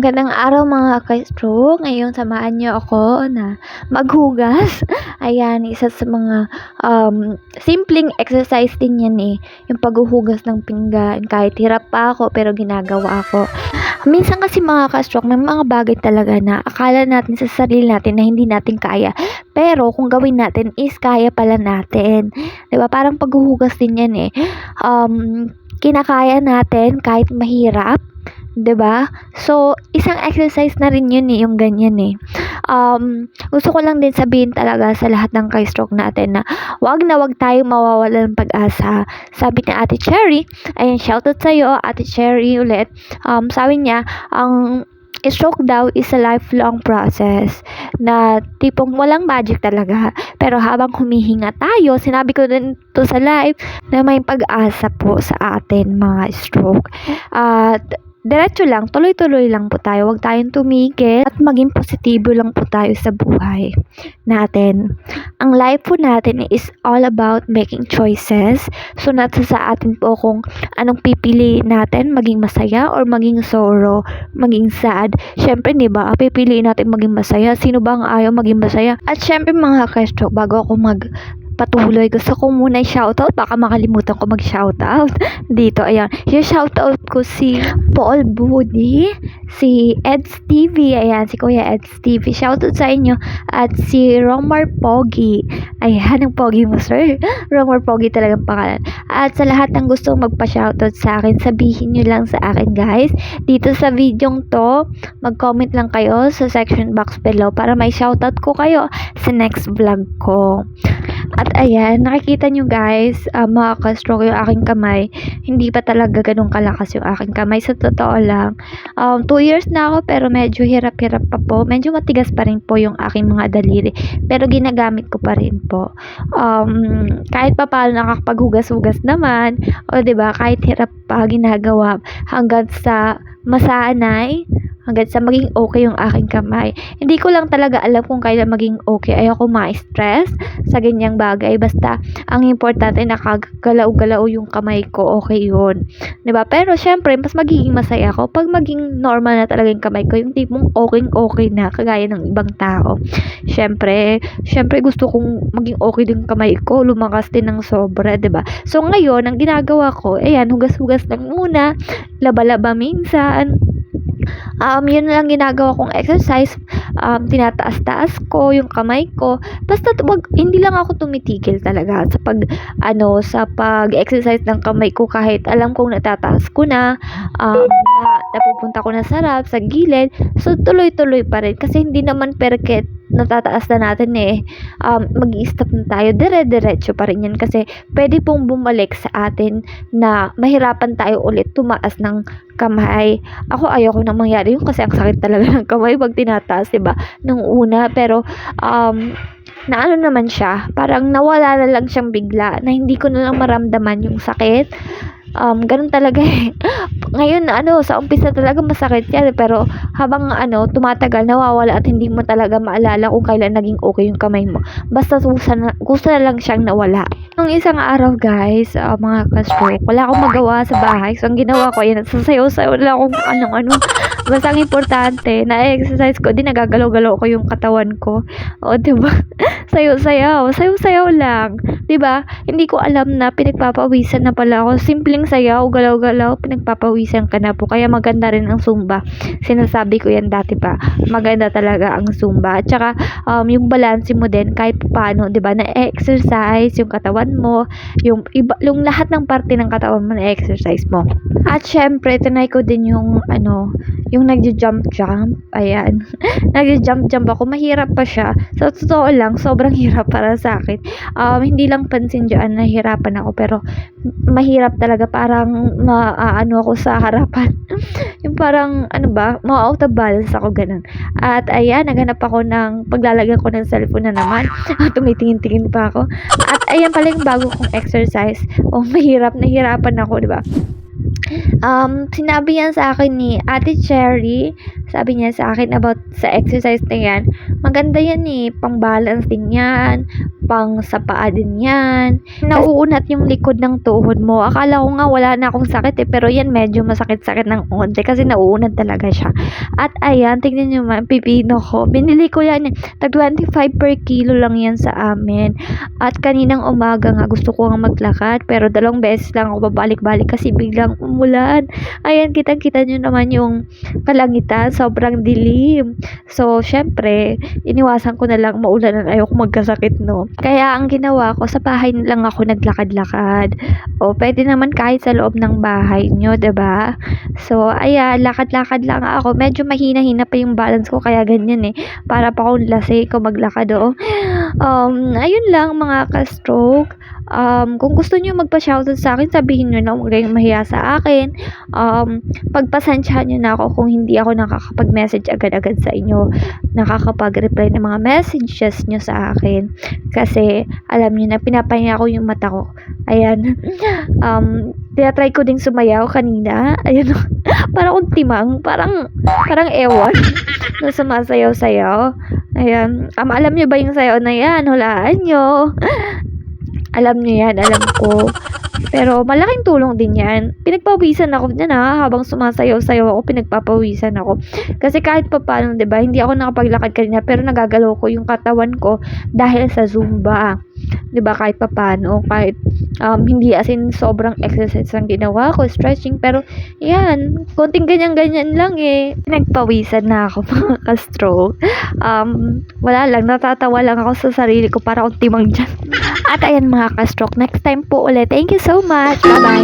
Magandang araw mga ka-stroke. Ngayon samahan niyo ako na maghugas. Ayan, isa sa mga simpleng exercise din yan yung paghuhugas ng pinggan. Kahit hirap pa ako pero ginagawa ko. Minsan kasi mga ka-stroke, may mga bagay talaga na akala natin sa sarili natin na hindi natin kaya. Pero kung gawin natin is kaya pala natin. 'Di ba? Parang paghuhugas din yan kinakaya natin kahit mahirap. 'Di ba? So, isang exercise na rin 'yun yung ganyan gusto ko lang din sabihin talaga sa lahat ng ka-stroke natin na 'wag tayong mawawalan ng pag-asa. Sabi ni Ate Cherry, ayan shoutout sa'yo Ate Cherry ulit, sabi niya, ang stroke daw is a lifelong process na tipong walang magic talaga. Pero habang humihinga tayo, sinabi ko din to sa live na may pag-asa po sa atin mga stroke. At diretso lang, tuloy-tuloy lang po tayo. Huwag tayong tumigil at maging positibo lang po tayo sa buhay natin. Ang life po natin is all about making choices. So, nasa sa atin po kung anong pipiliin natin, maging masaya or maging sorrow, maging sad. Syempre, di ba, pipiliin natin maging masaya. Sino ba ang ayaw maging masaya? At syempre mga ka-stroke, bago ako patuloy, gusto ko muna i-shoutout, baka makalimutan ko mag-shoutout dito. Ayan, yung shoutout ko si Paul Budi, si Eds TV, ayan, si Kuya Eds TV, shoutout sa inyo, at si Romar Pogi, ayan, ang Pogi mo sir, Romar Pogi talagang pangalan. At sa lahat ng gustong magpa-shoutout sa akin, sabihin nyo lang sa akin guys, dito sa videong to, mag-comment lang kayo sa section box below para may shoutout ko kayo sa next vlog ko. At ayan, nakikita nyo guys, mga ka-stroke, yung aking kamay, hindi pa talaga ganun kalakas yung aking kamay. Sa totoo lang, 2 years na ako pero medyo hirap-hirap pa po. Medyo matigas pa rin po yung aking mga daliri. Pero ginagamit ko pa rin po. Kahit pa paano nakakapaghugas-hugas naman, o 'di ba, kahit hirap pa ginagawa hanggang sa masanay, hanggang sa maging okay yung aking kamay. Hindi ko lang talaga alam kung kailan maging okay. Ayoko ma-stress sa ganyang bagay. Basta, ang importante nakagalaw-galaw yung kamay ko, okay yun. 'Di ba? Pero, syempre, mas magiging masaya ako pag maging normal na talaga yung kamay ko. Yung tipong okay na, kagaya ng ibang tao. Syempre gusto kong maging okay din kamay ko. Lumakas din ng sobra, 'di ba? So, ngayon, ang ginagawa ko, ayan, hugas-hugas lang muna, laba-laba minsan. Yun lang ginagawa kong exercise, tinataas-taas ko yung kamay ko. Basta hindi lang ako tumitigil talaga sa pag-exercise ng kamay ko kahit alam kong natataas ko na, napupunta ko na sa harap, sa gilid. So, tuloy-tuloy pa rin kasi hindi naman perket natataas na natin mag-i-stop na tayo, dire-diretso pa rin yan kasi pwede pong bumalik sa atin na mahirapan tayo ulit tumaas ng kamay. Ako ayoko nang mangyari yun kasi ang sakit talaga ng kamay pag tinataas, diba? Nung una, pero na ano naman siya, parang nawala na lang siyang bigla, na hindi ko na lang maramdaman yung sakit. Ganun talaga Ngayon sa umpisa talaga masakit yan, pero habang tumatagal nawawala at hindi mo talaga maalala kung kailan naging okay yung kamay mo. Basta kusa na lang siyang nawala. Nung isang araw guys, mga ka-stroke, wala akong magawa sa bahay. So ang ginawa ko, yan, sasayaw-sayaw lang akong anong-ano. Basta ang importante, na-exercise ko, din nagagalaw-galaw ko yung katawan ko. O, diba? Sayaw-sayaw lang. Diba? Hindi ko alam na pinagpapawisan na pala ako. Simpleng sayaw, galaw-galaw, pinagpapawisan ka na po. Kaya maganda rin ang Zumba. Sinasabi ko yan dati pa. Maganda talaga ang Zumba. At saka, yung balance mo din, kahit paano, diba? Na-exercise yung katawan mo, yung lahat ng parte ng katawan mo na-exercise mo. At syempre, tinay ko din yung nagja-jump. Ayan. Nagja-jump ako. Mahirap pa siya. Sa totoo lang, sobrang hirap para sa akin. Hindi lang pansin dyan, nahihirapan ako. Pero, mahirap talaga. Parang, ako sa harapan. Yung parang, ma-out of balance ako, ganun. At, ayan, naghanap ako ng, paglalagyan ko ng cellphone na naman. Tumitingin-tingin pa ako. At, ayan pala yung bago kong exercise. nahihirapan ako, diba? Sinabi yan sa akin ni Ate Cherry sabi niya sa akin about sa exercise na yan, maganda yan eh, pang balance din yan, pang sa paa din yan. Nauunat yung likod ng tuhod mo. Akala ko nga wala na akong sakit eh, pero yan medyo masakit-sakit ng konti kasi nauunat talaga siya. At ayan, tignan nyo man, pipino ko. Binili ko yan, tag 25 per kilo lang yan sa amin. At kaninang umaga nga, gusto ko nga maglakad, pero 2 beses lang ako babalik-balik kasi biglang umulan. Ayan, kitang-kita nyo naman yung kalangitan, sobrang dilim. So, syempre, iniwasan ko na lang maulanan, ayoko magkasakit, no? Kaya ang ginawa ko, sa bahay lang ako naglakad-lakad. O, pwede naman kahit sa loob ng bahay nyo, 'di ba? So, ayan, lakad-lakad lang ako. Medyo mahina-hina pa yung balance ko, kaya ganyan eh. Para pa akong lasing ko maglakad, oh. Ayun lang mga ka-stroke. Kung gusto niyo magpa-shoutout sa akin, sabihin niyo na, huwag kayong mahiya sa akin. Pagpasensyahan niyo na ako kung hindi ako nakakapag-message agad-agad sa inyo, nakakapag-reply ng mga messages niyo sa akin. Kasi, alam niyo na, pinapahinga ko yung mata ko. Ayan. Tinatry ko ding sumayaw kanina. Ayun. Parang akong timang. Parang ewan. Na sumasayaw-sayaw. Ayan. Alam niyo ba yung sayaw na yan? Hulaan niyo. Alam niyo yan, alam ko. Pero malaking tulong din yan. Pinagpawisan ako niyan habang sumasayaw-sayaw ako, pinagpapawisan ako. Kasi kahit pa paano, 'di ba? Hindi ako nakapaglakad kanina, pero nagagalaw ko yung katawan ko dahil sa Zumba. 'Di ba? Kahit pa paano, kahit hindi as in sobrang exercise ang ginawa ko, stretching, pero yan, konting ganyan-ganyan lang eh. Pinagpawisan na ako mga ka-stroke. Wala lang, natatawa lang ako sa sarili ko para akong timang dyan. At ayan mga ka-stroke, next time po ulit. Thank you so much. Bye-bye.